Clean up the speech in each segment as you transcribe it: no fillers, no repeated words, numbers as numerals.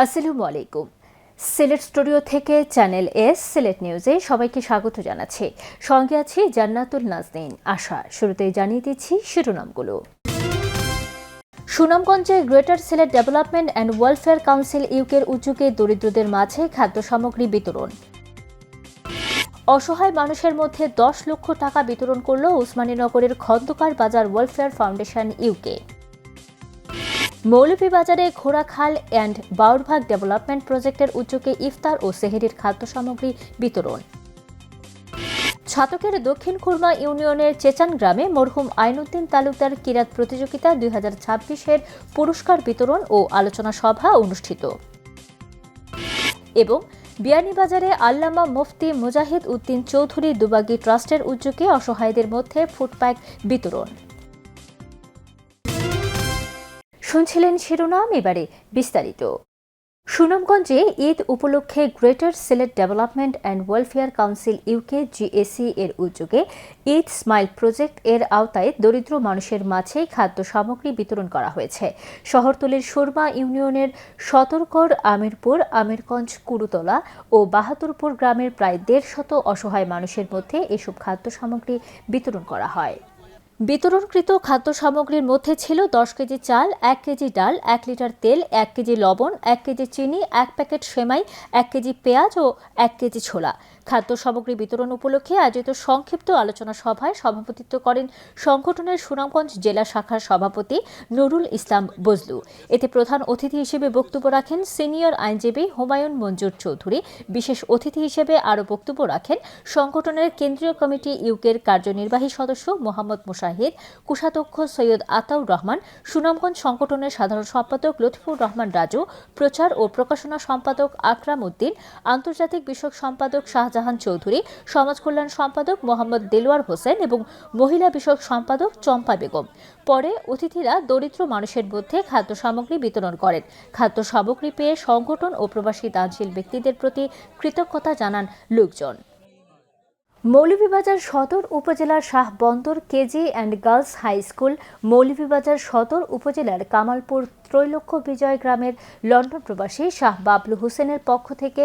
আসসালামু আলাইকুম। সিলেট স্টুডিও থেকে চ্যানেল এস সিলেট নিউজে সবাইকে স্বাগত জানাচ্ছি। সঙ্গে আছি জান্নাতুল নাজনীন আশা। শুরুতেই জানিয়ে দিচ্ছি শিরোনামগুলো। সুনামগঞ্জে greater Sylhet development and welfare council ইউকের উদ্যোগে দরিদ্রদের মাঝে খাদ্য সামগ্রী বিতরণ। অসহায় মানুষের মধ্যে 10 লক্ষ টাকা বিতরণ করল ওসমানীনগরের Khandakar Bazar welfare foundation UK. মৌলভীবাজারে ঘোড়াখাল অ্যান্ড বাউরভাগ ডেভেলপমেন্ট প্রজেক্টের উদ্যোগে ইফতার ও সেহরির খাদ্য সামগ্রী বিতরণ। ছাতকের দক্ষিণ খুরমা ইউনিয়নের চেচান গ্রামে মরহুম আইনউদ্দিন তালুকদার কিরাত প্রতিযোগিতা 2026-এর পুরস্কার বিতরণ ও আলোচনা সভা অনুষ্ঠিত। এবং বিয়ানীবাজারে আল্লামা মুফতি মুজাহিদ উদ্দিন চৌধুরী দুবাগী ট্রাস্টের উদ্যোগে অসহায়দের মধ্যে ফুডপ্যাক বিতরণ। শুনছিলেন শিরোনাম, এবারে বিস্তারিত। সুনামগঞ্জে ঈদ উপলক্ষে greater Sylhet development and welfare council UK GAC এর উদ্যোগে ঈদ স্মাইল প্রজেক্ট এর আওতায় দরিদ্র মানুষের মাঝে খাদ্য সামগ্রী বিতরণ করা হয়েছে। শহরতলির সুরমা ইউনিয়নের সতর্কর আমিরপুর, আমিরগঞ্জ, কুরুতলা ও বাহাদুরপুর গ্রামের প্রায় 150 অসহায় মানুষের মধ্যে এসব খাদ্য সামগ্রী বিতরণ করা হয়। বিতরণকৃত খাদ্য সামগ্রীর মধ্যে ছিল 10 কেজি চাল, 1 কেজি ডাল, 1 লিটার তেল, 1 কেজি লবণ, 1 কেজি চিনি, 1 প্যাকেট সেমাই, 1 কেজি পেঁয়াজ ও 1 কেজি ছোলা। খাদ্য সামগ্রী বিতরণ উপলক্ষে আয়োজিত সংক্ষিপ্ত আলোচনা সভায় সভাপতিত্ব করেন সংগঠনের সুনামগঞ্জ জেলা শাখার সভাপতি নুরুল ইসলাম বজলু। এতে প্রধান অতিথি হিসেবে বক্তব্য রাখেন সিনিয়র আইনজীবী হুমায়ুন মঞ্জুর চৌধুরী। বিশেষ অতিথি হিসেবে আরও বক্তব্য রাখেন সংগঠনের কেন্দ্রীয় কমিটি ইউকের কার্যনির্বাহী সদস্য মোহাম্মদ মুশাহিদ, কোষাধ্যক্ষ সৈয়দ আতাউর রহমান, সুনামগঞ্জ সংগঠনের সাধারণ সম্পাদক লতিফুর রহমান রাজু, প্রচার ও প্রকাশনা সম্পাদক আকরাম উদ্দিন, আন্তর্জাতিক বিষয়ক সম্পাদক শাহজাহান চৌধুরী, সমাজ কল্যাণ সম্পাদক মোহাম্মদ দেলোয়ার হোসেন এবং মহিলা বিষয়ক সম্পাদক চম্পা বেগম। পরে অতিথিরা দরিদ্র মানুষের মধ্যে খাদ্য সামগ্রী বিতরণ করেন। খাদ্য সামগ্রী পেয়ে সংগঠন ও প্রবাসী দানশীল ব্যক্তিদের প্রতি কৃতজ্ঞতা জানান লোকজন। মৌলভীবাজার সদর উপজেলার Shah Bandar KG and girls high school, Moulvibazar সদর উপজেলার কামালপুর ত্রৈলক্ষ বিজয় গ্রামের লন্ডন প্রবাসী শাহ বাবলু হোসেনের পক্ষ থেকে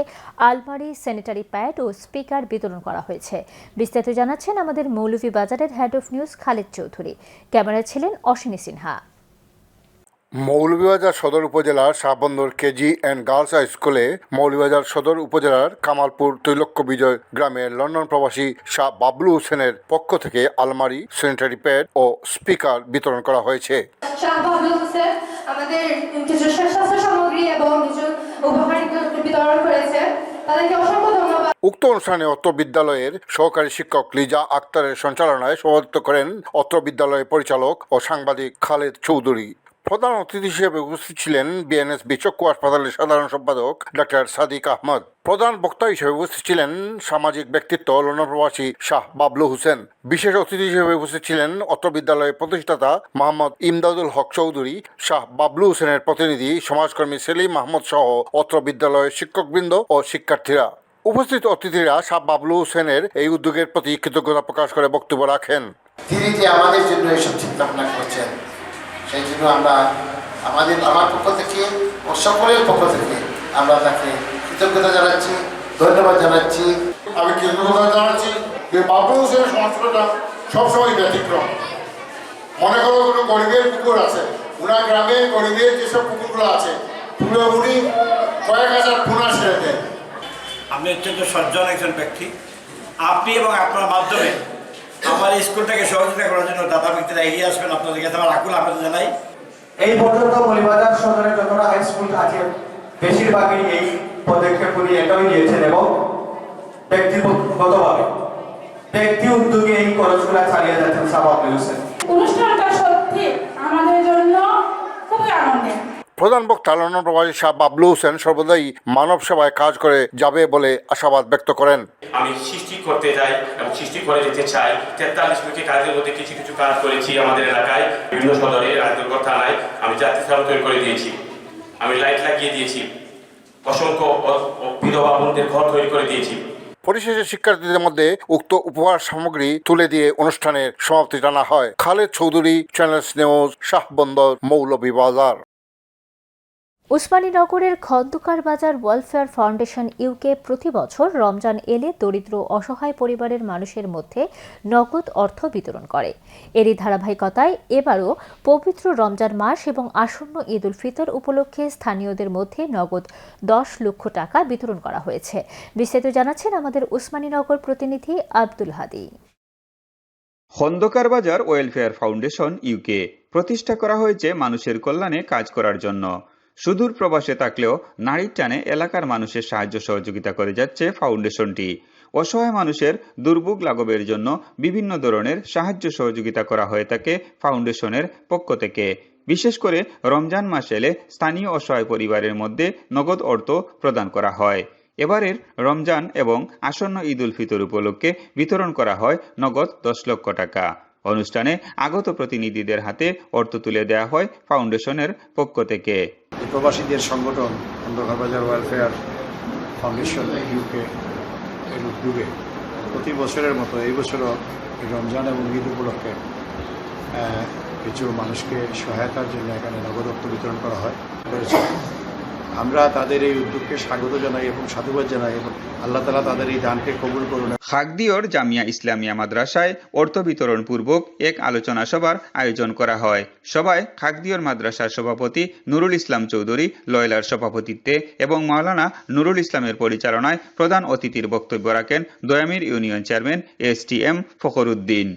আলমারি, স্যানিটারি প্যাড ও স্পিকার বিতরণ করা হয়েছে। বিস্তারিত জানাচ্ছেন আমাদের মৌলভীবাজারের head of news Khaled Chowdhury. ক্যামেরায় ছিলেন অশ্বিনী সিনহা। মৌলভীবাজার সদর উপজেলার শাহবন্দর কেজি অ্যান্ড গার্লস হাই স্কুলে মৌলভীবাজার সদর উপজেলার কামালপুর ত্রৈলক্ষ বিজয় গ্রামের লন্ডন প্রবাসী শাহ বাবলু হোসেনের পক্ষ থেকে আলমারি, স্যানিটারি প্যাড ও স্পিকার বিতরণ করা হয়েছে। শাহ বাবলু হোসেন আমাদের কিছু স্বাস্থ্য সামগ্রী এবং কিছু উপহার বিতরণ করেছে, তাদেরকে অসংখ্য ধন্যবাদ। উক্ত অনুষ্ঠানে অত্র বিদ্যালয়ের সহকারী শিক্ষক লিজা আক্তারের সঞ্চালনায় সভাপতিত্ব করেন অত্র বিদ্যালয়ের পরিচালক ও সাংবাদিক খালেদ চৌধুরী। প্রধান অতিথি হিসেবে উপস্থিত ছিলেন বিএনএসবি চক্ষু হাসপাতালের সাধারণ সম্পাদক ডাক্তার সাদিক আহমদ। প্রধান বক্তা হিসেবে উপস্থিত ছিলেন সামাজিক ব্যক্তিত্ব লন্ডন প্রবাসী শাহ বাবলু হোসেন। বিশেষ অতিথি হিসেবে উপস্থিত ছিলেন অত্র বিদ্যালয়ের প্রতিষ্ঠাতা মোহাম্মদ ইমদাদুল হক চৌধুরী, শাহ বাবলু হোসেনের প্রতিনিধি সমাজকর্মী সেলিম আহমদ সহ অত্র বিদ্যালয়ের শিক্ষকবৃন্দ ও শিক্ষার্থীরা। উপস্থিত অতিথিরা শাহ বাবলু হোসেনের এই উদ্যোগের প্রতি কৃতজ্ঞতা প্রকাশ করে বক্তব্য রাখেন। তিনি যে আমাদের জন্য এসব চিন্তা ভাবনা করছেন, সেই জন্য আমরা আমার পক্ষ থেকে ও সকলের পক্ষ থেকে আমরা তাকে কৃতজ্ঞতা জানাচ্ছি, ধন্যবাদ জানাচ্ছি। আমি কৃতজ্ঞতা জানাচ্ছি যে বাবলু হোসেনের সংস্থাটা সবসময় ব্যতিক্রম। মনে করো কোনো গরিবের পুকুর আছে, উনার গ্রামে গরিবের যেসব পুকুরগুলো আছে উনি কয়েক হাজার পুনা ছেড়ে দেন। আপনি অত্যন্ত সজ্জন একজন ব্যক্তি। আপনি এবং আপনার মাধ্যমে আমার স্কুলটাকে সহযোগিতা করার জন্য দাদা ব্যক্তিরা এগিয়ে আসবেন, আপনাদের কাছে আমার আকুল আবেদন জানাই। এই পর্যন্ত মৌলভীবাজার সদরে যতটা হাই স্কুল আছে বেশিরভাগই এই পদক্ষেপগুলি একাই নিয়েছেন এবং ব্যক্তিগতভাবে ব্যক্তি উদ্যোগে এই খরচগুলো চালিয়ে যাচ্ছেন শাহ বাবলু হোসেন। অনুষ্ঠানটা সত্যি আমাদের জন্য খুবই আনন্দের। প্রধান বক্তা লন্ডন প্রবাসী শাহ বাবলু হোসেন সর্বদাই মানব সেবায় কাজ করে যাবে বলে আশাবাদ ব্যক্ত করেন। আমি সৃষ্টি করতে যাই এবং সৃষ্টি করে যেতে চাই। 43 মুখী কাজের মধ্যে কিছু কিছু কাজ করেছি আমাদের এলাকায়, বিভিন্ন সদরে, রাজনগর থানায়। আমি জাতীয় সড়ক তৈরি করে দিয়েছি, আমি লাইট লাগিয়ে দিয়েছি, অসংখ্য বিধবা বোনদের ঘর তৈরি করে দিয়েছি। পরিশেষে শিক্ষার্থীদের মধ্যে উক্ত উপহার সামগ্রী তুলে দিয়ে অনুষ্ঠানের সমাপ্তি জানা হয়। Khaled Chowdhury, channel news, Shahbandar, Moulvibazar. উসমানীনগরের Khandakar Bazar welfare foundation UK প্রতি বছর রমজান এলে দরিদ্র অসহায় পরিবারের মানুষের মধ্যে নগদ অর্থ বিতরণ করে। এরই ধারাবাহিকতায় এবারও পবিত্র রমজান মাস এবং আসন্ন ঈদ উল ফিতর উপলক্ষে স্থানীয়দের মধ্যে নগদ 10 লক্ষ টাকা বিতরণ করা হয়েছে। বিস্তারিত জানাচ্ছেন আমাদের উসমানীনগর প্রতিনিধি আব্দুল হাদি। Khandakar Bazar welfare foundation UK প্রতিষ্ঠা করা হয়েছে মানুষের কল্যাণে কাজ করার জন্য। সুদূর প্রবাসে থাকলেও নারীর টানে এলাকার মানুষের সাহায্য সহযোগিতা করে যাচ্ছে ফাউন্ডেশনটি। অসহায় মানুষের দুর্ভোগ লাঘবের জন্য বিভিন্ন ধরনের সাহায্য সহযোগিতা করা হয়ে থাকে ফাউন্ডেশনের পক্ষ থেকে। বিশেষ করে রমজান মাস এলে স্থানীয় অসহায় পরিবারের মধ্যে নগদ অর্থ প্রদান করা হয়। এবারের রমজান এবং আসন্ন ঈদ উল ফিতর উপলক্ষে বিতরণ করা হয় নগদ 10 লক্ষ টাকা। অনুষ্ঠানে আগত প্রতিনিধিদের হাতে অর্থ তুলে দেওয়া হয় ফাউন্ডেশনের পক্ষ থেকে। প্রবাসীদের সংগঠন Khandakar Bazar welfare foundation UK এর উদ্যোগে প্রতি বছরের মতো এই বছরও রমজান এবং ঈদ উপলক্ষে কিছু মানুষকে সহায়তার জন্য এখানে নগদ অর্থ বিতরণ করা হয়। আমরা তাদের এই উদ্যোগকে স্বাগত জানাই এবং সাধুবাদ জানাই এবং আল্লাহ তাআলা তাদের এই দানকে কবুল করুন। খাগদিয়র জামিয়া ইসলামিয়া মাদ্রাসায় অর্থ বিতরণ পূর্বক এক আলোচনা সভার আয়োজন করা হয়। সভায় খাগদিয়র মাদ্রাসার সভাপতি নুরুল ইসলাম চৌধুরী লয়লার সভাপতিত্বে এবং মাওলানা নুরুল ইসলামের পরিচালনায় প্রধান অতিথির বক্তব্য রাখেন দয়ামির ইউনিয়ন চেয়ারম্যান STM ফখরুদ্দিন।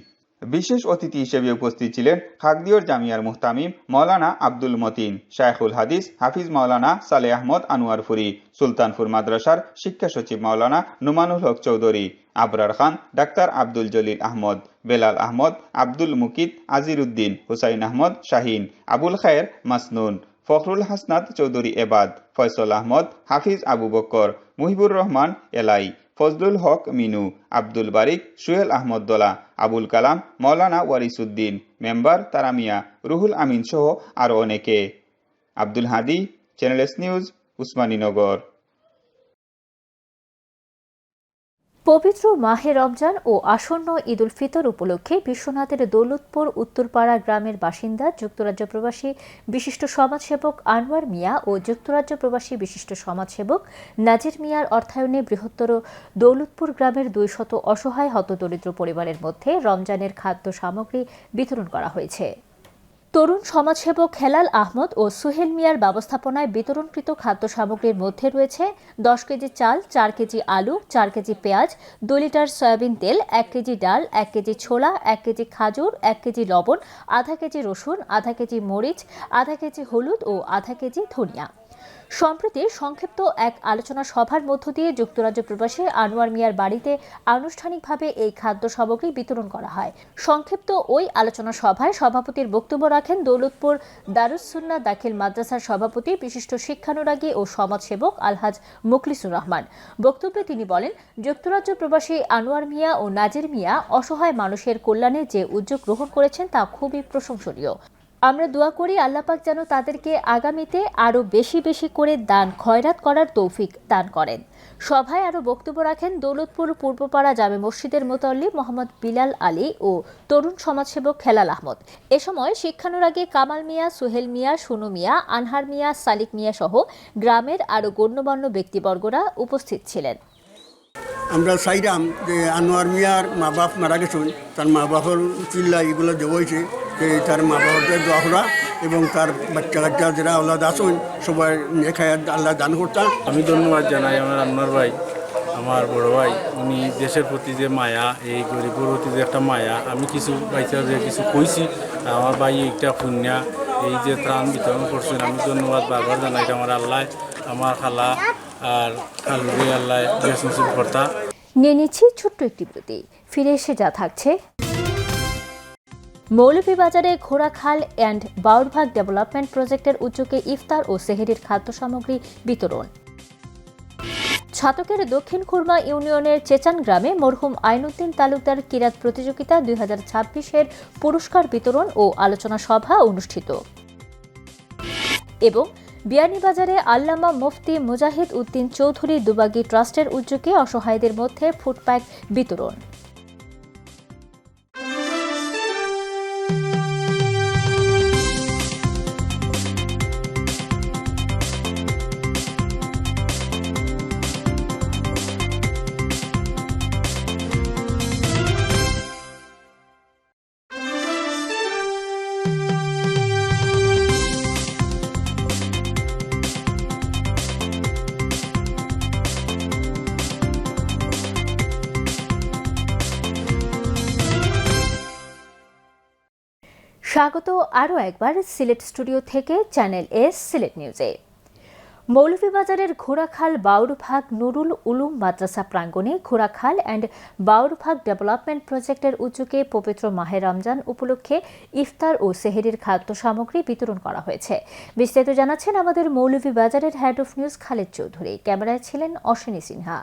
বিশেষ অতিথি হিসেবে উপস্থিত ছিলেন খাগদিয়র জামিয়ার মুহতামিম মাওলানা আব্দুল মতিন, শায়খুল হাদিস হাফিজ মাওলানা সালেহ আহমদ আনোয়ারপুরি, সুলতানপুর মাদ্রাসার শিক্ষা সচিব মাওলানা নুমানুল হক চৌধুরী, আবরার খান, ডাক্তার আব্দুল জলিল আহমদ, বেলাল আহমদ, আব্দুল মুকিত, আজিরুদ্দিন, হুসাইন আহমদ শাহিন, আবুল খায়ের মাসনুন, ফখরুল হাসনাত চৌধুরী এবাদ, ফয়সল আহমদ, হাফিজ আবু বকর, মুহিবুর রহমান এলাই, ফজলুল হক মিনু, আব্দুল বারিক, সুহেল আহমদ দোলা, আবুল কালাম, মাওলানা ওয়ারিসুদ্দিন, মেম্বার তারামিয়া, রুহুল আমিন সহ আরও অনেকে। আব্দুল হাদি, চ্যানেল নিউজ, উসমানীনগর। পবিত্র মাহে রমজান ও আসন্ন ঈদ উল ফিতর উপলক্ষে বিশ্বনাথের দৌলতপুর উত্তরপাড়া গ্রামের বাসিন্দা যুক্তরাজ্য প্রবাসী বিশিষ্ট সমাজসেবক আনোয়ার মিয়া ও যুক্তরাজ্য প্রবাসী বিশিষ্ট সমাজসেবক নাজির মিয়ার অর্থায়নে বৃহত্তর দৌলতপুর গ্রামের 200 অসহায় হতদরিদ্র পরিবারের মধ্যে রমজানের খাদ্য সামগ্রী বিতরণ করা হয়েছে। তরুণ সমাজসেবক হেলাল আহমদ ও সুহেল মিয়ার ব্যবস্থাপনায় বিতরণকৃত খাদ্য সামগ্রীর মধ্যে রয়েছে 10 কেজি চাল, 4 কেজি আলু, 4 কেজি পেঁয়াজ, 2 লিটার সয়াবিন তেল, 1 কেজি ডাল, 1 কেজি ছোলা, 1 কেজি খাজুর, 1 কেজি লবণ, আধা কেজি রসুন, আধা কেজি মরিচ, আধা কেজি হলুদ ও আধা কেজি ধনিয়া। সম্প্রতি সংক্ষিপ্ত এক আলোচনা সভার মধ্য দিয়ে যুক্তরাজ্য প্রবাসী আনোয়ার মিয়ার বাড়িতে আনুষ্ঠানিকভাবে এই খাদ্য সামগ্রী বিতরণ করা হয়। সংক্ষিপ্ত ওই আলোচনা সভায় সভাপতির বক্তব্য রাখেন দৌলতপুর দারুস সুন্নাহ দাখিল মাদ্রাসার সভাপতি বিশিষ্ট শিক্ষানুরাগী ও সমাজসেবক আলহাজ মুখলিসুর রহমান। বক্তব্যে তিনি বলেন, যুক্তরাজ্য প্রবাসী আনোয়ার মিয়া ও নাজির মিয়া অসহায় মানুষের কল্যাণে যে উদ্যোগ গ্রহণ করেছেন তা খুবই প্রশংসনীয়। আমরা দোয়া করি আল্লাহ পাক যেন তাদেরকে আগামীতে আরও বেশি বেশি করে দান খয়রাত করার তৌফিক দান করেন। সভায় আরও বক্তব্য রাখেন দৌলতপুর পূর্বপাড়া জামে মসজিদের মুতাল্লি মোহাম্মদ বিলাল আলী ও তরুণ সমাজসেবক হেলাল আহমদ। এ সময় শিক্ষানুরাগী কামাল মিয়া, সুহেল মিয়া, সুনু মিয়া, আনহার মিয়া, সালিক মিয়া সহ গ্রামের আরও গণ্যমান্য ব্যক্তিবর্গরা উপস্থিত ছিলেন। আমরা চাইলাম যে আনোয়ার মিয়ার মা বাপ মারা গেছেন, তার মা বাপের চিল্লা এগুলো দেওয়াইছে, তার মা বাপদের দোয়া করা এবং তার বাচ্চা কাচ্চা যারা আওলাদ আসুন সবাই নেখায় আল্লাহ দান করতাম। আমি ধন্যবাদ জানাই আমার আনোয়ার ভাই, আমার বড় ভাই। উনি দেশের প্রতি যে মায়া, এই গরিবের প্রতি যে একটা মায়া, আমি কিছু বাইচা যে কিছু কইছি, আমার ভাই এইটা পুণ্যা এই যে ত্রাণ বিতরণ করছেন, আমি ধন্যবাদ বারবার জানাই। আমার আল্লাহ, আমার খালা আর খালুরে আল্লাহ বেশ নসিব কর্তা। নিয়ে নিচ্ছি ছোট্ট একটি বিরতি, ফিরে এসে যা থাকছে। মৌলভীবাজারে ঘোড়াখাল অ্যান্ড বাউরভাগ ডেভেলপমেন্ট প্রজেক্টের উদ্যোগে ইফতার ও সেহরির খাদ্য সামগ্রী বিতরণ। ছাতকের দক্ষিণ খুরমা ইউনিয়নের চেচান গ্রামে মরহুম আইনুদ্দিন তালুকদার কিরাত প্রতিযোগিতা 2026-এর পুরস্কার বিতরণ ও আলোচনা সভা অনুষ্ঠিত। এবং বিয়ানীবাজারে আল্লামা মুফতি মুজাহিদ উদ্দিন চৌধুরী দুবাগী ট্রাস্টের উদ্যোগে অসহায়দের মধ্যে ফুড প্যাক বিতরণ। স্বাগত আরও একবার সিলেট স্টুডিও থেকে চ্যানেল এস সিলেট নিউজে। মৌলভীবাজারের ঘোড়াখাল বাউরভাগ নুরুল উলুম মাদ্রাসা প্রাঙ্গণে ঘোড়াখাল অ্যান্ড বাউরভাগ ডেভেলপমেন্ট প্রজেক্টের উদ্যোগে পবিত্র মাহে রমজান উপলক্ষে ইফতার ও সেহরির খাদ্য সামগ্রী বিতরণ করা হয়েছে। বিস্তারিত জানাচ্ছেন আমাদের মৌলভীবাজারের head of news Khaled Chowdhury. ক্যামেরায় ছিলেন অশ্বিনী সিনহা।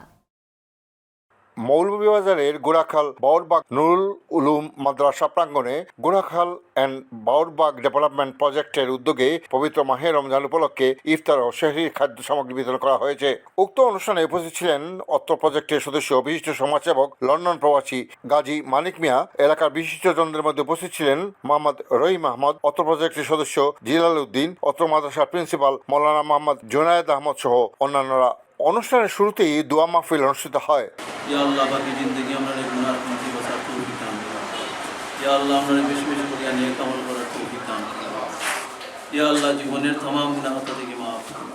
মৌলভীবাজারের গোড়াখাল বাউরবাগ নুরুল উলুম মাদ্রাসা প্রাঙ্গণে গোড়াখাল অ্যান্ড বাউরবাগ ডেভেলপমেন্ট প্রজেক্টের উদ্যোগে পবিত্র মাহে রমজান উপলক্ষে ইফতার ও সেহরির খাদ্য সামগ্রী বিতরণ করা হয়েছে। উক্ত অনুষ্ঠানে উপস্থিত ছিলেন অত্র প্রজেক্টের সদস্য বিশিষ্ট সমাজসেবক লন্ডন প্রবাসী গাজী মানিক মিয়া। এলাকার বিশিষ্টজনদের মধ্যে উপস্থিত ছিলেন মোহাম্মদ রহিম আহমদ, অত্র প্রজেক্টের সদস্য জিলাল উদ্দিন, অত্র মাদ্রাসার প্রিন্সিপাল মৌলানা মোহাম্মদ জুনায়েদ আহমদ সহ অন্যান্যরা। অনুষ্ঠানের শুরুতেই দোয়া মাহফিল অনুষ্ঠিত হয়। ইয়া আল্লাহ বাকি জিন্দেগি আমরা গুনাহ মুক্তি বাঁচার তৌফিক দান করুন। ইয়া আল্লাহ আমরা বেশি বেশি করে নেক আমল করার তৌফিক দান করুন। ইয়া আল্লাহ জীবনের तमाम গুনাহ থেকে মাফ করুন।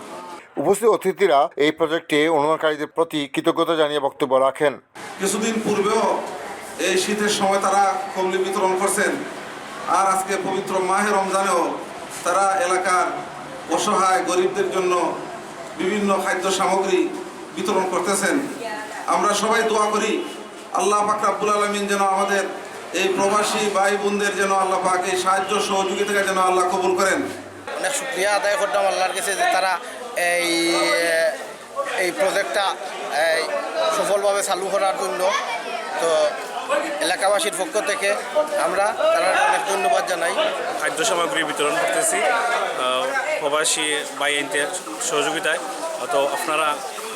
উপস্থিত অতিথিরা এই প্রজেক্টে অনুদানকারীদের প্রতি কৃতজ্ঞতা জানিয়ে বক্তব্য রাখেন। কিছুদিন পূর্বেও এই শীতের সময় তারা কমলি বিতরণ করছেন, আর আজকে পবিত্র মাহে রমজানেও তারা এলাকার অসহায় গরিবদের জন্য বিভিন্ন খাদ্য সামগ্রী বিতরণ করতেছেন। আমরা সবাই দোয়া করি আল্লাহ পাক রব্বুল আলামিন যেন আমাদের এই প্রবাসী ভাই বোনদের যেন আল্লাহ পাক এই সাহায্য সহযোগিতা যেন আল্লাহ কবুল করেন। অনেক শুকরিয়া আদায় করতাম আল্লাহর কাছে যে তারা এই প্রজেক্টটা সফলভাবে চালু করার জন্য। তো এলাকাবাসীর পক্ষ থেকে আমরা তারা অনেক ধন্যবাদ জানাই। খাদ্য সামগ্রী বিতরণ করতেছি প্রবাসী ভাইদের সহযোগিতায়। তো আপনারা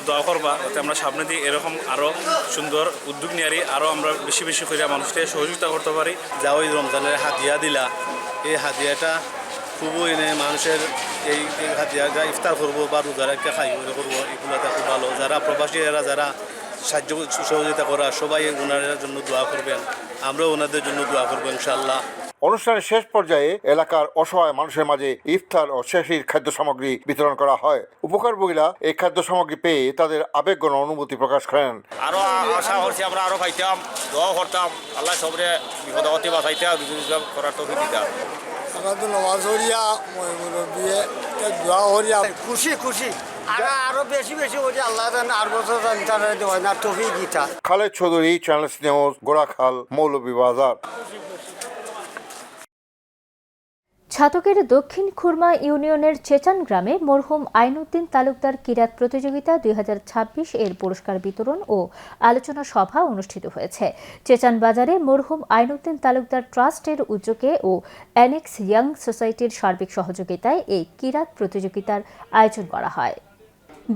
দোয়া করবা যাতে আমরা সামনে দিয়ে এরকম আরও সুন্দর উদ্যোগ নিয়ে আরও আমরা বেশি বেশি করে মানুষকে সহযোগিতা করতে পারি। যা ওই রমজানের হাতিয়া দিলা, এই হাতিয়াটা খুবই মানুষের এই হাতিয়াটা ইফতার করবো বা রোজারাকে খাই করবো, এগুলোতে খুব ভালো। যারা প্রবাসী এরা যারা সাহায্য সহযোগিতা করা সবাই ওনাদের জন্য দোয়া করবেন, আমরাও ওনাদের জন্য দোয়া করবো ইনশাআল্লাহ। অনুষ্ঠানের শেষ পর্যায়ে এলাকার অসহায় মানুষের মাঝে ইফতার ও সেহরির খাদ্য সামগ্রী বিতরণ করা হয়। উপকারভোগীরা এই খাদ্য সামগ্রী পেয়ে তাদের আবেগঘন অনুভূতি প্রকাশ করেন। আরো আশা করছি আমরা আরো খাইতাম, দোয়া করতাম, আল্লাহ সবরে বিপদ আপদে বাঁচাইতে করার তৌফিক দিতাম। আমরা তো নামাজ হরিয়া দিয়ে দোয়া হরিয়া খুশি খুশি আরো বেশি বেশি হরি আল্লাহ আর বছর দেওয়া না তৌফিক দিতা। Khaled Chowdhury, channel news, Ghorakhal, Moulvibazar. ছাতকের দক্ষিণ খুরমা ইউনিয়নের চেচান গ্রামে মরহুম আইনউদ্দিন তালুকদার কিরাত প্রতিযোগিতা 2026 এর পুরস্কার বিতরণ ও আলোচনা সভা অনুষ্ঠিত হয়েছে। চেচান বাজারে মরহুম আইনউদ্দিন তালুকদার ট্রাস্টের উদ্যোগে ও অ্যানেক্স ইয়াং সোসাইটির সার্বিক সহযোগিতায় এই কিরাত প্রতিযোগিতার আয়োজন করা হয়।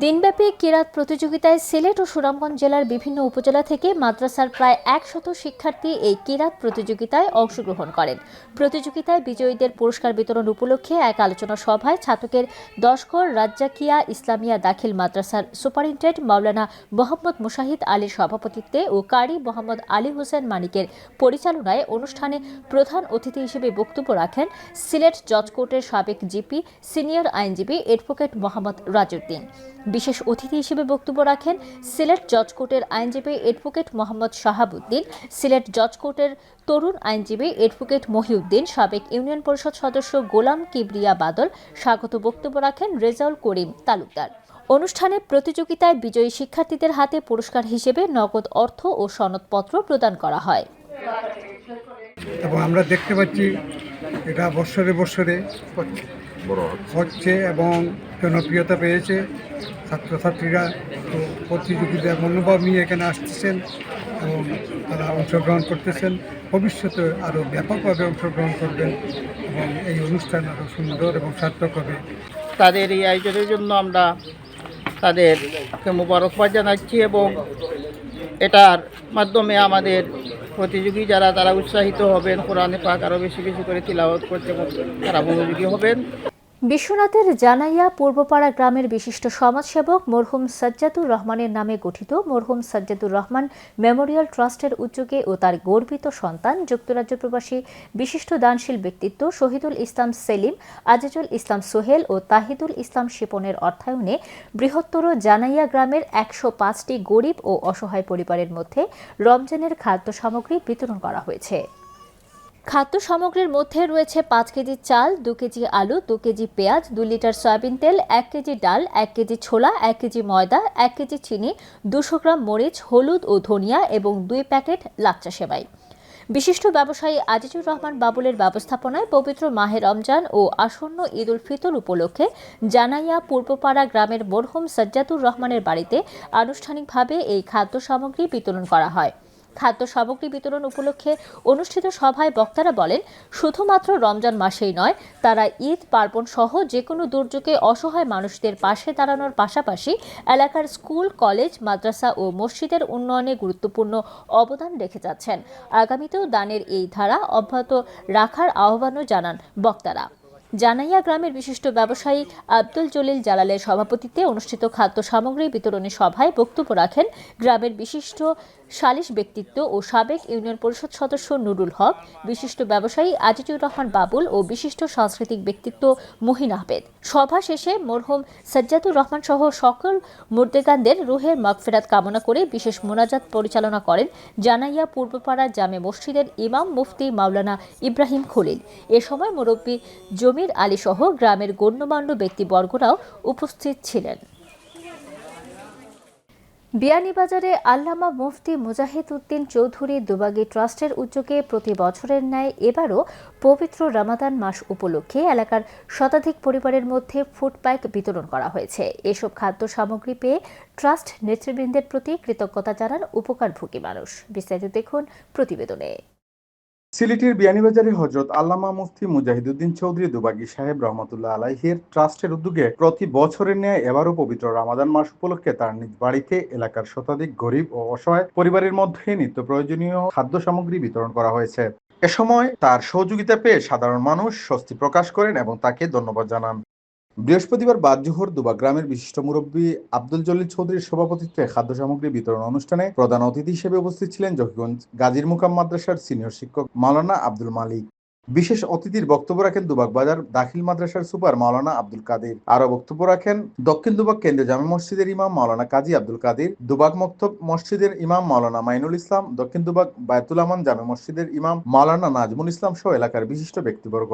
দিনব্যাপী কিরাত প্রতিযোগিতায় সিলেট ও সুনামগঞ্জ জেলার বিভিন্ন উপজেলা থেকে মাদ্রাসার প্রায় 100 শিক্ষার্থী এই কিরাত প্রতিযোগিতায় অংশগ্রহণ করেন। প্রতিযোগিতায় বিজয়ীদের পুরস্কার বিতরণ উপলক্ষে এক আলোচনা সভায় ছাতকের 10 ঘর রাজ্জাকিয়া ইসলামিয়া দাখিল মাদ্রাসার সুপারিনটেন্ডেন্ট মাওলানা মোহাম্মদ মুশাহিদ আলীর সভাপতিত্বে ও কারি মোহাম্মদ আলী হোসেন মানিকের পরিচালনায় অনুষ্ঠানে প্রধান অতিথি হিসেবে বক্তব্য রাখেন সিলেট জজ কোর্টের সাবেক জিপি সিনিয়র আইনজীবী অ্যাডভোকেট মোহাম্মদ রাজউদ্দিন। বিশেষ অতিথি হিসেবে বক্তব্য রাখেন সিলেট জজ কোর্টের আইনজীবী অ্যাডভোকেট মোহাম্মদ শাহাবুদ্দিন, সিলেট জজ কোর্টের তরুণ আইনজীবী অ্যাডভোকেট মহিউদ্দিন, সাবেক ইউনিয়ন পরিষদ সদস্য গোলাম কিবরিয়া বাদল। স্বাগত বক্তব্য রাখেন রেজাউল করিম তালুকদার। অনুষ্ঠানে প্রতিযোগিতায় বিজয়ী শিক্ষার্থীদের হাতে পুরস্কার হিসেবে নগদ অর্থ ও সনদপত্র প্রদান করা হয়। এবং আমরা দেখতে পাচ্ছি এটা বছরে বছরে হচ্ছে এবং জনপ্রিয়তা পেয়েছে। ছাত্রছাত্রীরা প্রতিযোগিতার মনোভাব নিয়ে এখানে আসতেছেন এবং তারা অংশগ্রহণ করতেছেন। ভবিষ্যতে আরও ব্যাপকভাবে অংশগ্রহণ করবেন এবং এই অনুষ্ঠান আরও সুন্দর এবং সার্থক হবে তাদের এই আয়োজনের জন্য আমরা তাদেরকে মোবারকবাদ জানাচ্ছি এবং এটার মাধ্যমে আমাদের প্রতিযোগী যারা তারা উৎসাহিত হবেন, কোরআনে পাক আরও বেশি বেশি করে তিলাওয়াত করতে তারা মনোযোগী হবেন। বিশ্বনাথের জানাইয়া পূর্বপাড়া গ্রামের বিশিষ্ট সমাজসেবক মরহুম সাজ্জাদুর রহমানের নামে গঠিত মরহুম সাজ্জাদুর রহমান মেমোরিয়াল ট্রাস্টের উদ্যোগে ও তার গর্বিত সন্তান যুক্তরাজ্য প্রবাসী বিশিষ্ট দানশীল ব্যক্তিত্ব শহীদুল ইসলাম সেলিম, আজিজুল ইসলাম সোহেল ও তাহিদুল ইসলাম শিপনের অর্থায়নে বৃহত্তর জানাইয়া গ্রামের ১০৫টি গরিব ও অসহায় পরিবারের মধ্যে রমজানের খাদ্য সামগ্রী বিতরণ করা হয়েছে। খাদ্য সামগ্রীর মধ্যে রয়েছে ৫ কেজি চাল, ২ কেজি আলু, ২ কেজি পেঁয়াজ, ২ লিটার সয়াবিন তেল, ১ কেজি ডাল, ১ কেজি ছোলা, ১ কেজি ময়দা, ১ কেজি চিনি, ২০০ গ্রাম মরিচ, হলুদ ও ধনিয়া এবং ২ প্যাকেট লাচ্চা সেমাই। বিশিষ্ট ব্যবসায়ী আজিজুর রহমান বাবুলের ব্যবস্থাপনায় পবিত্র মাহে রমজান ও আসন্ন ঈদ উল ফিতর উপলক্ষে জানাইয়া পূর্বপাড়া গ্রামের মরহুম সাজ্জাদুর রহমানের বাড়িতে আনুষ্ঠানিকভাবে এই খাদ্য সামগ্রী বিতরণ করা হয়। খাদ্য সামগ্রী বিতরণ উপলক্ষে অনুষ্ঠিত সভায় বক্তারা বলেন, শুধুমাত্র রমজান মাসেই নয়, তারা ঈদ পার্বণ সহ যে কোনো দুর্যোগে অসহায় মানুষদের পাশে দাঁড়ানোর পাশাপাশি এলাকার স্কুল, কলেজ, মাদ্রাসা ও মসজিদের উন্নয়নে গুরুত্বপূর্ণ অবদান রেখে যাচ্ছেন। আগামীতেও দানের এই ধারা অব্যাহত রাখার আহ্বানও জানান বক্তারা। জানাইয়া গ্রামের বিশিষ্ট ব্যবসায়ী আব্দুল জলিল জালালের সভাপতিত্বে অনুষ্ঠিত খাদ্য সামগ্রী বিতরণী সভায় বক্তব্য রাখেন গ্রামের বিশিষ্ট সালিশ ব্যক্তিত্ব ও সাবেক ইউনিয়ন পরিষদ সদস্য নুরুল হক, বিশিষ্ট ব্যবসায়ী আজিজুর রহমান বাবুল ও বিশিষ্ট সাংস্কৃতিক ব্যক্তিত্ব মুহিন আহমেদ। সভা শেষে মরহুম সাজ্জাদুর রহমান সহ সকল মুর্দেগানদের রুহের মাগফিরাত কামনা করে বিশেষ মোনাজাত পরিচালনা করেন জানাইয়া পূর্বপাড়া জামে মসজিদের ইমাম মুফতি মাওলানা ইব্রাহিম খলিল। এ সময় মুরব্বী জমির আলী সহ গ্রামের গণ্যমান্য ব্যক্তিবর্গরাও উপস্থিত ছিলেন। বিয়ানীবাজারে আল্লামা মুফতি মুজাহিদ উদ্দিন চৌধুরী দুবাগী ট্রাস্টের উদ্যোগে প্রতি বছরের ন্যায় এবারও পবিত্র রমাদান মাস উপলক্ষে এলাকার শতাধিক পরিবারের মধ্যে ফুড প্যাক বিতরণ করা হয়েছে। এসব খাদ্য সামগ্রী পেয়ে ট্রাস্ট নেতৃবৃন্দের প্রতি কৃতজ্ঞতা জানান উপকারভোগী মানুষ। বিস্তারিত দেখুন প্রতিবেদনে। সিলেটের বিয়ানীবাজারে হযরত আল্লামা মুফতি মুজাহিদউদ্দিন চৌধুরী দুবাগী সাহেব রহমতুল্লাহ আলাইহির ট্রাস্টের উদ্যোগে প্রতি বছরের ন্যায় এবারও পবিত্র রমাদান মাস উপলক্ষে তার নিজ বাড়িতে এলাকার শতাধিক গরিব ও অসহায় পরিবারের মধ্যে নিত্য প্রয়োজনীয় খাদ্য সামগ্রী বিতরণ করা হয়েছে। এ সময় তার সহযোগিতা পেয়ে সাধারণ মানুষ স্বস্তি প্রকাশ করেন এবং তাকে ধন্যবাদ জানান। বৃহস্পতিবার বাদ জোহর দুবা গ্রামের বিশিষ্ট মুরব্বী আব্দুল জলিল চৌধুরীর সভাপতিত্বে খাদ্য সামগ্রী বিতরণ অনুষ্ঠানে প্রধান অতিথি হিসেবে উপস্থিত ছিলেন জকিগঞ্জ গাজীর মুকাম মাদ্রাসার সিনিয়র শিক্ষক মাওলানা আব্দুল মালিক। বিশেষ অতিথির বক্তব্য রাখেন দুবাগ বাজার দাখিল মাদ্রাসার সুপার মাওলানা আব্দুল কাদির। আরো বক্তব্য রাখেন দক্ষিণ দুবাগ কেন্দ্রীয় জামে মসজিদের ইমাম মাওলানা কাজী আব্দুল কাদির, দুবাগ মক্তব মসজিদের ইমাম মাওলানা মাইনুল ইসলাম, দক্ষিণ দুবাগ বায়তুল আমান জামে মসজিদের ইমাম মাওলানা নাজমুল ইসলাম সহ এলাকার বিশিষ্ট ব্যক্তিবর্গ।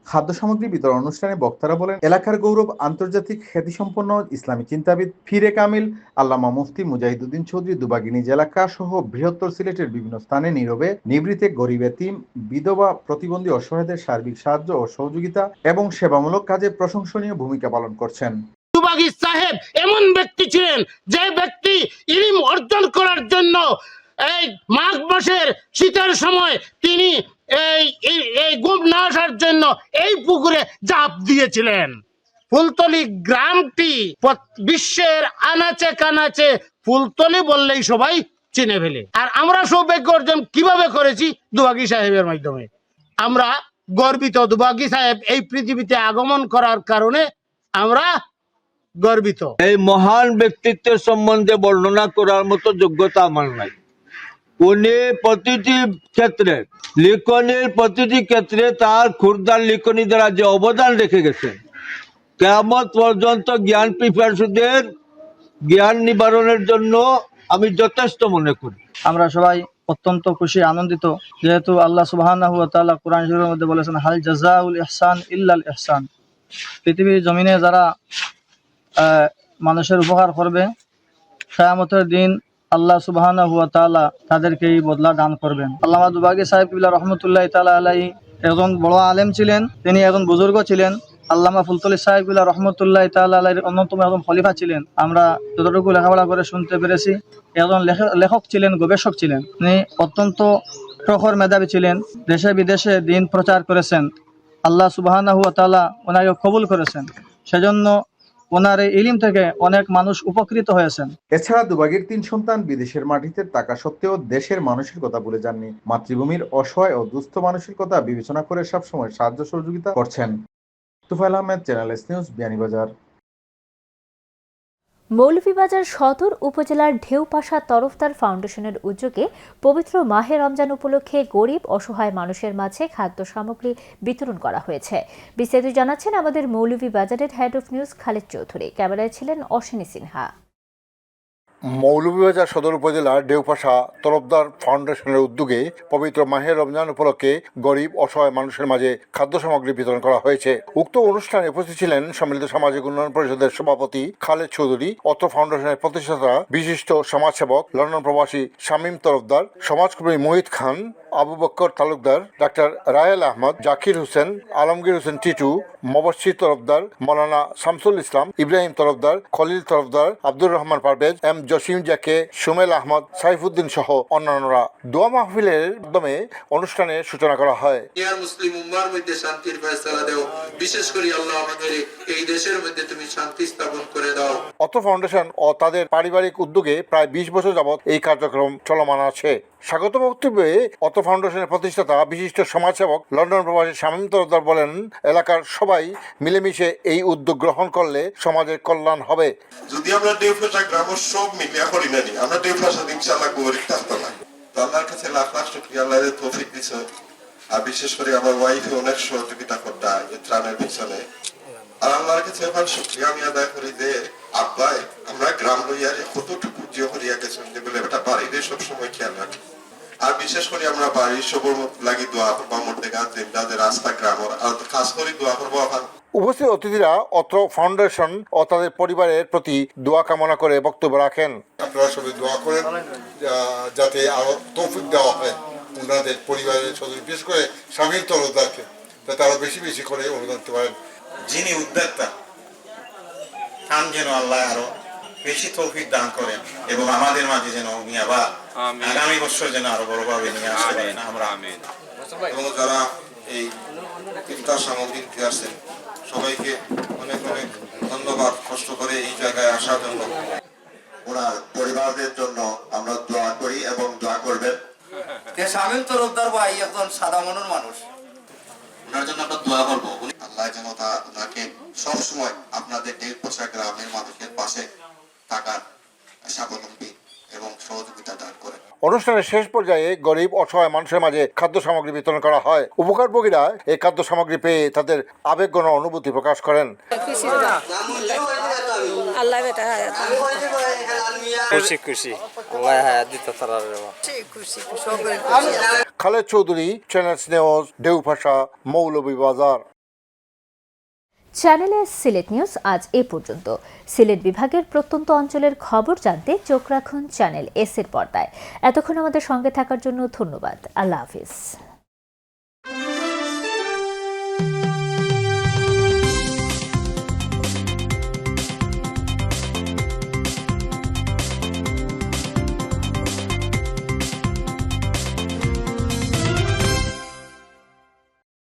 খাদ্য সামগ্রী বিতরণ অনুষ্ঠানে বক্তারা বলেন, এলাকার গৌরব আন্তর্জাতিক খ্যাতিসম্পন্ন ইসলামী চিন্তাবিদ ফিরে কামিল আল্লামা মুফতি মুজাহিদউদ্দিন চৌধুরী দুবাগী নিজ এলাকা সহ বৃহত্তর সিলেটের বিভিন্ন স্থানে নীরবে নিভৃতে গরিব এতিম, বিধবা, প্রতিবন্ধী, অসহায়দের সার্বিক সাহায্য ও সহযোগিতা এবং সেবামূলক কাজে প্রশংসনীয় ভূমিকা পালন করছেন। দুবাগী সাহেব এমন ব্যক্তি ছিলেন যে ব্যক্তি ইলম অর্জন করার জন্য এই মাঘ মাসের শীতের সময় তিনি এই গুম না আসার জন্য এই পুকুরে ঝাঁপ দিয়েছিলেন। ফুলতলি গ্রামটি বিশ্বের আনাচে কানাচে ফুলতলি বললেই সবাই চিনে ফেলে। আর আমরা সৌভাগ্য অর্জন কিভাবে করেছি? দুবাগী সাহেবের মাধ্যমে। আমরা গর্বিত, দুবাগী সাহেব এই পৃথিবীতে আগমন করার কারণে আমরা গর্বিত। এই মহান ব্যক্তিত্বের সম্বন্ধে বর্ণনা করার মতো যোগ্যতা আমার নাই। উনি প্রতিটি ক্ষেত্রে লিখনির প্রতিটি ক্ষেত্রে তার ক্ষুরদার লিখনি দ্বারা যে অবদান রেখে গেছেন, কিয়ামত পর্যন্ত জ্ঞান পিপাসুদের জ্ঞান নিবারণের জন্য আমি যথেষ্ট মনে করি। আমরা সবাই অত্যন্ত খুশি, আনন্দিত, যেহেতু আল্লাহ সুবহানাহু ওয়া তাআলা কোরআন শরীফের মধ্যে বলেছেন, হাল জাযাউল ইহসান ইল্লাল ইহসান। পৃথিবীর জমিনে যারা মানুষের উপকার করবে, কিয়ামতের দিন আল্লাহ সুবহানাহু ওয়া তাআলা তাদেরকে এই বদলা দান করবেন। আল্লামা দুবাগী সাহেব কিবলা রহমতুল্লাহি তাআলা আলাইহি একজন বড় আলেম ছিলেন, তিনি একজন বুজুর্গ ছিলেন। আল্লামা ফুলতলি সাহেব কিবলা রহমতুল্লাহি তাআলা আলাইহির অন্যতম একজন খলিফা ছিলেন। আমরা যতটুকু লেখাপড়া করে শুনতে পেরেছি, একজন লেখক ছিলেন, গবেষক ছিলেন। তিনি অত্যন্ত প্রখর মেধাবী ছিলেন, দেশে বিদেশে দিন প্রচার করেছেন। আল্লাহ সুবহানাহু ওয়া তাআলা ওনাকে কবুল করেছেন। সেজন্য ওনার এই ইলিম থেকে অনেক মানুষ উপকৃত হয়েছেন। এছাড়া দুবাগের 3 সন্তান বিদেশের মাটিতে থাকা সত্ত্বেও দেশের মানুষের কথা ভুলে যাননি। মাতৃভূমির অসহায় ও দুস্থ মানুষের কথা বিবেচনা করে সবসময় সাহায্য সহযোগিতা করছেন। Tufail Ahmed, channel S news, Beanibazar. Moulvibazar সদর উপজেলার ঢেউপাশা তরফদার ফাউন্ডেশনের উদ্যোগে পবিত্র মাহে রমজান উপলক্ষে গরিব অসহায় মানুষের মাঝে খাদ্য সামগ্রী বিতরণ করা হয়েছে। বিস্তারিত জানাচ্ছেন আমাদের মৌলভীবাজারের head of news Khaled Chowdhury. ক্যামেরায় ছিলেন অশ্বিনী সিনহা। মৌলভীবাজার সদর উপজেলার ঢেউপাশা তরফদার ফাউন্ডেশনের উদ্যোগে পবিত্র মাহে রমজান উপলক্ষে গরিব অসহায় মানুষের মাঝে খাদ্য সামগ্রী বিতরণ করা হয়েছে। উক্ত অনুষ্ঠানে উপস্থিত ছিলেন সম্মিলিত সামাজিক উন্নয়ন পরিষদের সভাপতি খালেদ চৌধুরী, অত্র ফাউন্ডেশনের প্রতিষ্ঠাতা বিশিষ্ট সমাজসেবক লন্ডন প্রবাসী শামীম তরফদার, সমাজকর্মী মোহিত খান, আবু বক্কর তালুকদার, ডাক্তার রায়েল আহমদ, জাকির হোসেন, আলমগীর হোসেন টিটু, মবশির তরফদার, মৌলানা শামসুল ইসলাম, ইব্রাহিম তরফদার, খলিল তরফদার, আব্দুর রহমান পারভেজ, এম জসিম জাকে, সুমেল আহমদ, সাইফুদ্দিন সহ অন্যান্যরা। দোয়া মাহফিলের মাধ্যমে অনুষ্ঠানের সূচনা করা হয়। মুসলিম উম্মার মধ্যে শান্তির ফয়সালা দাও, বিশেষ করে আল্লাহ আমাদের এই দেশের মধ্যে তুমি শান্তি স্থাপন করে দাও। অত্র ফাউন্ডেশন ও তাদের পারিবারিক উদ্যোগে প্রায় 20 বছর যাবৎ এই কার্যক্রম চলমান আছে। স্বাগত বক্তব্যে অত্র ফাউন্ডেশনের প্রতিষ্ঠাতা বিশিষ্ট সমাজসেবক লন্ডন প্রবাসী শামীম তরফদার বলেন, এলাকার সবাই মিলেমিশে এই উদ্যোগ গ্রহণ করলে সমাজের কল্যাণ হবে। যদি আমরা ঢেউপাশা গ্রাম সব মিলিয়া করি না, আমরা ঢেউপাশা ইনশাআল্লাহ গরিব থাকতো না। তো আল্লাহর কাছে লাখ লাখ শুকরিয়া, আল্লাহর তৌফিক দিয়েছে। আর বিশেষ করে আমার ওয়াইফে অনেক সহযোগিতা করতে এই ত্রাণের পিছনে। আর আল্লাহর কাছে এখন শুকরিয়া আমি আদায় করি যে আব্বাই আমরা গ্রাম লইয়া কতটুকু জিও করিয়া গেছেন, যেগুলো এটা বাড়িতে সবসময় খেয়াল রাখি। আর বিশেষ করে আমরা বাড়ির সবর লাগি দোয়া করবো, মধ্যে যাদের রাস্তা গ্রাম আর খাস করে দোয়া করবো। এখন উপস্থিত অতিথিরা অত্র ফাউন্ডেশন ও তাদের পরিবারের প্রতি দোয়া কামনা করে বক্তব্য রাখেন। আপনারা সবাই দোয়া করেন যাতে আরো তৌফিক দেওয়া হয় ওনাদের পরিবারের সদস্য, বিশেষ করে স্বামীর তরফদারকে, যাতে আরো বেশি বেশি করে অনুদান দিতে পারেন। যিনি উদ্যোক্তা তার যেন আল্লাহ আরো বেশি তৌফিক দান করেন এবং আমাদের মাঝে যেন আবার আগামী বছর যেন আরো বড়ভাবে নিয়ে আসতে পারেন আমরা। এবং যারা এই ইফতার সামগ্রী দিয়ে আসছেন সবাইকে অনেক অনেক ধন্যবাদ, কষ্ট করে এই জায়গায় আসার জন্য। ওনার পরিবারদের জন্য আমরা দোয়া করি এবং দোয়া করবেন। শামীম তরফদার ভাই একজন সাদা মনের মানুষ, ওনার জন্য আমরা দোয়া করবো। আল্লাহ যেন ওনাকে সবসময় আপনাদের ঢেউপাশা গ্রামের মানুষের পাশে থাকার স্বাবলম্বী এবং সহযোগিতা দান করেন। অনুষ্ঠানের শেষ পর্যায়ে গরিব অসহায় মানুষের মাঝে খাদ্য সামগ্রী বিতরণ করা হয়। উপকারভোগীরা এই খাদ্য সামগ্রী পেয়ে তাদের আবেগঘন অনুভূতি প্রকাশ করেন। Khaled Chowdhury, channel news, Dheupasha, Moulvibazar. চ্যানেলে সিলেট নিউজ আজ এ পর্যন্ত। সিলেট বিভাগের প্রত্যন্ত অঞ্চলের খবর জানতে চোখ রাখুন চ্যানেল এস এর পর্দায়। এতক্ষণ আমাদের সঙ্গে থাকার জন্য ধন্যবাদ। আল্লাহ হাফিজ।